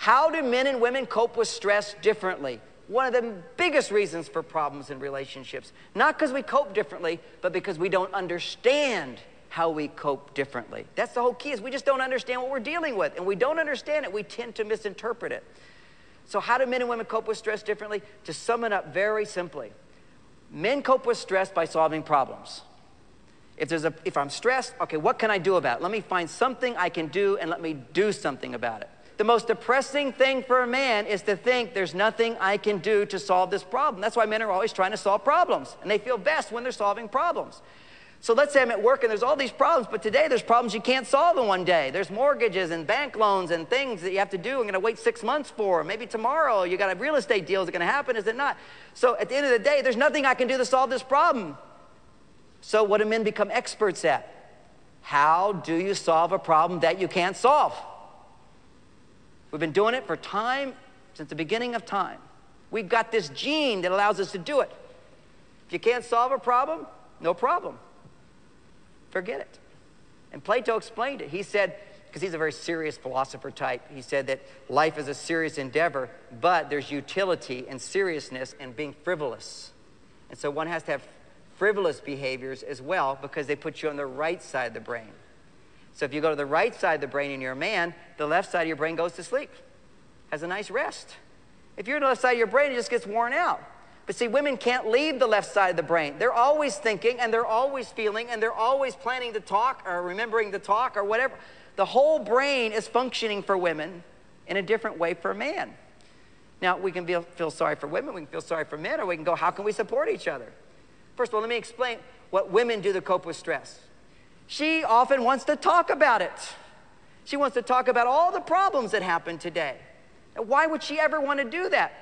How do men and women cope with stress differently? One of the biggest reasons for problems in relationships. Not because we cope differently, but because we don't understand how we cope differently. That's the whole key, is we just don't understand what we're dealing with. And we don't understand it, we tend to misinterpret it. So how do men and women cope with stress differently? To sum it up very simply, men cope with stress by solving problems. If I'm stressed, okay, what can I do about it? Let me find something I can do and let me do something about it. The most depressing thing for a man is to think there's nothing I can do to solve this problem. That's why men are always trying to solve problems, and they feel best when they're solving problems. So let's say I'm at work and there's all these problems, but today there's problems you can't solve in one day. There's mortgages and bank loans and things that you have to do. I'm going to wait 6 months for. Maybe tomorrow you got a real estate deal. Is it going to happen? Is it not? So at the end of the day, there's nothing I can do to solve this problem. So what do men become experts at? How do you solve a problem that you can't solve? We've been doing it for time, since the beginning of time. We've got this gene that allows us to do it. If you can't solve a problem, no problem. Forget it. And Plato explained it. He said, because he's a very serious philosopher type, he said that life is a serious endeavor, but there's utility and seriousness in being frivolous. And so one has to have frivolous behaviors as well, because they put you on the right side of the brain. So if you go to the right side of the brain and you're a man, the left side of your brain goes to sleep, has a nice rest. If you're on the left side of your brain, it just gets worn out. But see, women can't leave the left side of the brain. They're always thinking, and they're always feeling, and they're always planning to talk or remembering to talk or whatever. The whole brain is functioning for women in a different way for a man. Now, we can feel sorry for women, we can feel sorry for men, or we can go, how can we support each other? First of all, let me explain what women do to cope with stress. She often wants to talk about it. She wants to talk about all the problems that happen today. Now, why would she ever want to do that?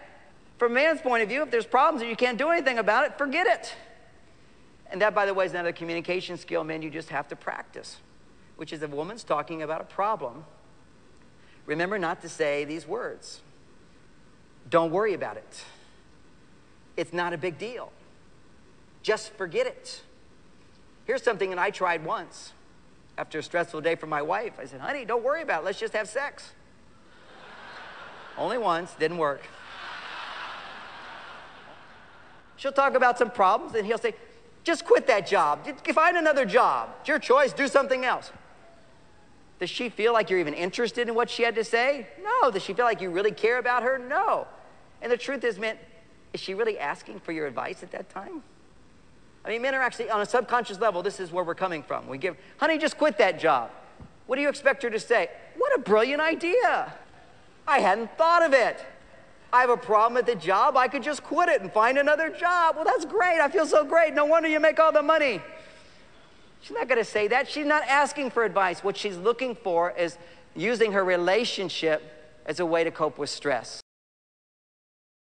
From a man's point of view, if there's problems and you can't do anything about it, forget it. And that, by the way, is another communication skill, men, you just have to practice, which is if a woman's talking about a problem, remember not to say these words. Don't worry about it. It's not a big deal. Just forget it. Here's something that I tried once. After a stressful day for my wife, I said, honey, don't worry about it. Let's just have sex. Only once, didn't work. She'll talk about some problems, and he'll say, just quit that job. Find another job. It's your choice. Do something else. Does she feel like you're even interested in what she had to say? No. Does she feel like you really care about her? No. And the truth is, man, is she really asking for your advice at that time? I mean, men are actually, on a subconscious level, this is where we're coming from. We give, honey, just quit that job. What do you expect her to say? What a brilliant idea. I hadn't thought of it. I have a problem at the job. I could just quit it and find another job. Well, that's great. I feel so great. No wonder you make all the money. She's not going to say that. She's not asking for advice. What she's looking for is using her relationship as a way to cope with stress.